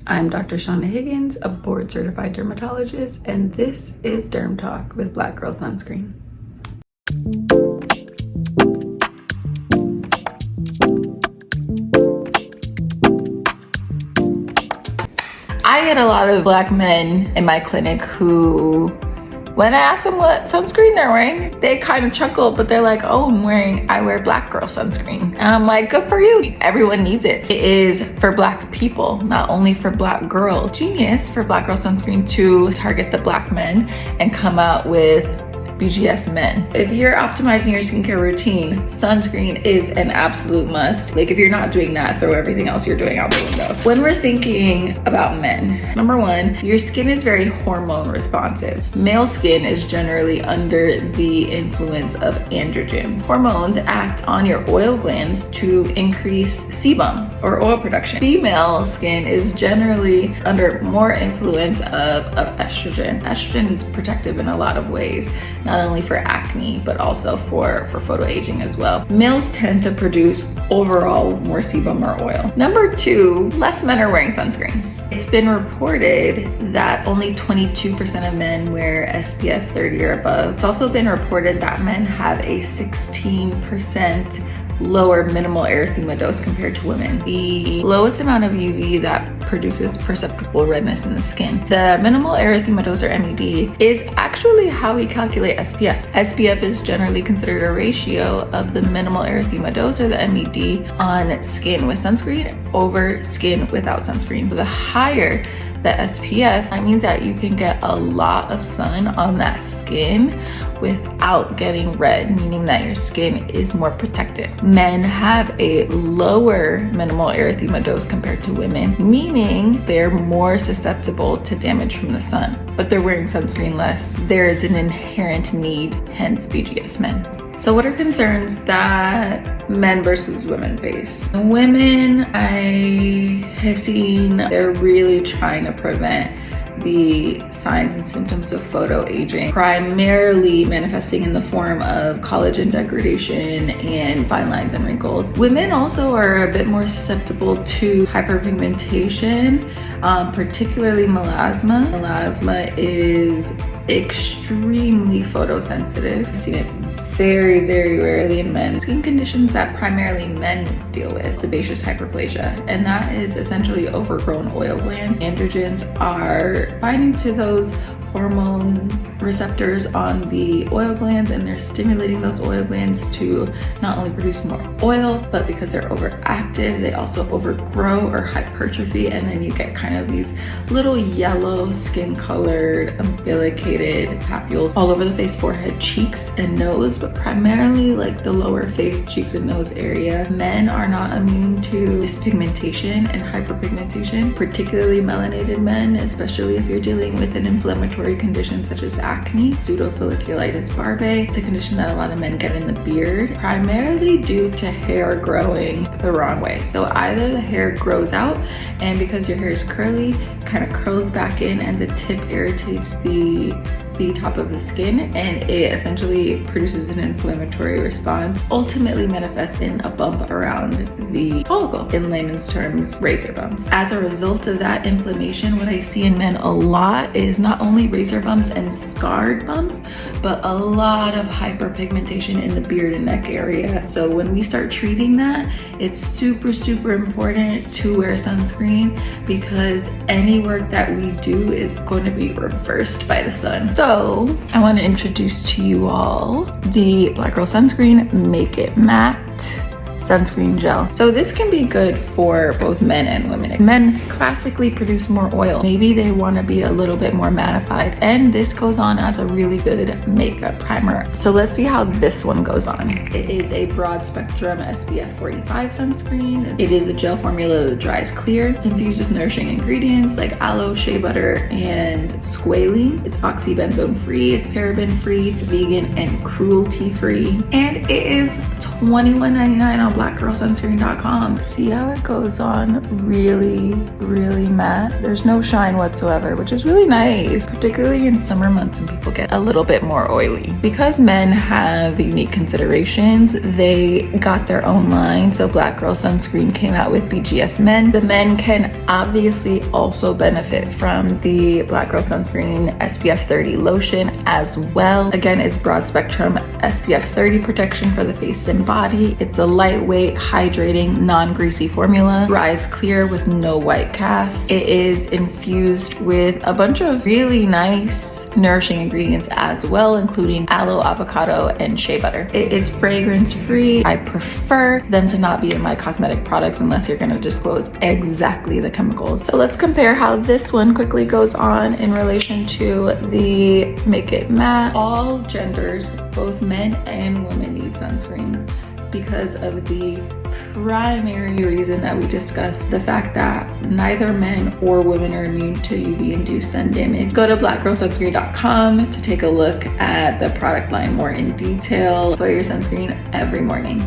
I'm Dr. Shauna Higgins, a board certified dermatologist, and this is Derm Talk with Black Girl Sunscreen. I get a lot of Black men in my clinic who, when I ask them what sunscreen they're wearing, they kind of chuckle, but they're like, oh, I wear Black Girl Sunscreen. And I'm like, good for you. Everyone needs it. It is for Black people, not only for Black girls. Genius for Black Girl Sunscreen to target the Black men and come out with BGS men. If you're optimizing your skincare routine, sunscreen is an absolute must. Like, if you're not doing that, throw everything else you're doing out the window. When we're thinking about men, number one, your skin is very hormone responsive. Male skin is generally under the influence of androgens. Hormones act on your oil glands to increase sebum or oil production. Female skin is generally under more influence of estrogen. Estrogen is protective in a lot of ways, not only for acne, but also for photoaging as well. Males tend to produce overall more sebum or oil. Number two, less men are wearing sunscreen. It's been reported that only 22% of men wear SPF 30 or above. It's also been reported that men have a 16% lower minimal erythema dose compared to women. The lowest amount of UV that produces perceptible redness in the skin. The minimal erythema dose, or MED, is actually how we calculate SPF. SPF is generally considered a ratio of the minimal erythema dose, or the MED, on skin with sunscreen over skin without sunscreen. So the higher the SPF, that means that you can get a lot of sun on that skin without getting red, meaning that your skin is more protected. Men have a lower minimal erythema dose compared to women, meaning they're more susceptible to damage from the sun, but they're wearing sunscreen less. There is an inherent need, hence BGS men. So what are concerns that men versus women face? Women, I have seen they're really trying to prevent the signs and symptoms of photoaging, primarily manifesting in the form of collagen degradation and fine lines and wrinkles. Women also are a bit more susceptible to hyperpigmentation, particularly melasma. Melasma is extremely photosensitive. I've seen it very, very rarely in men. Skin conditions that primarily men deal with, sebaceous hyperplasia, and that is essentially overgrown oil glands. Androgens are binding to those hormone receptors on the oil glands, and they're stimulating those oil glands to not only produce more oil, but because they're overactive, they also overgrow or hypertrophy, and then you get kind of these little yellow skin colored umbilicated papules all over the face, forehead, cheeks, and nose, but primarily like the lower face, cheeks, and nose area. Men are not immune to this pigmentation and hyperpigmentation, particularly melanated men, especially if you're dealing with an inflammatory condition such as acne, pseudofolliculitis barbae. It's a condition that a lot of men get in the beard, primarily due to hair growing the wrong way. So either the hair grows out, and because your hair is curly, kind of curls back in, and the tip irritates the top of the skin, and it essentially produces an inflammatory response, ultimately manifests in a bump around the follicle, in layman's terms, razor bumps. As a result of that inflammation, what I see in men a lot is not only razor bumps and scarred bumps, but a lot of hyperpigmentation in the beard and neck area. So when we start treating that, it's super, super important to wear sunscreen, because any work that we do is going to be reversed by the sun. So I want to introduce to you all the Black Girl Sunscreen Make It Matte Sunscreen Gel. So this can be good for both men and women. Men classically produce more oil. Maybe they want to be a little bit more mattified, and this goes on as a really good makeup primer. So let's see how this one goes on. It is a broad spectrum SPF 45 sunscreen. It is a gel formula that dries clear. It's infused with nourishing ingredients like aloe, shea butter, and squalene. It's oxybenzone free, it's paraben free, vegan, and cruelty free. And it is $21.99 on blackgirlsunscreen.com. See how it goes on really, really matte. There's no shine whatsoever, which is really nice, particularly in summer months when people get a little bit more oily. Because men have unique considerations, they got their own line. So Black Girl Sunscreen came out with BGS Men. The men can obviously also benefit from the Black Girl Sunscreen SPF 30 lotion as well. Again, it's broad spectrum SPF 30 protection for the face and body. It's a lightweight, hydrating, non-greasy formula. Dries clear with no white cast. It is infused with a bunch of really nice nourishing ingredients as well, including aloe, avocado, and shea butter. It is fragrance free. I prefer them to not be in my cosmetic products unless you're gonna disclose exactly the chemicals. So let's compare how this one quickly goes on in relation to the Make It Matte. All genders, both men and women, need sunscreen because of the primary reason that we discussed, the fact that neither men or women are immune to UV-induced sun damage. Go to blackgirlsunscreen.com to take a look at the product line more in detail. Wear your sunscreen every morning.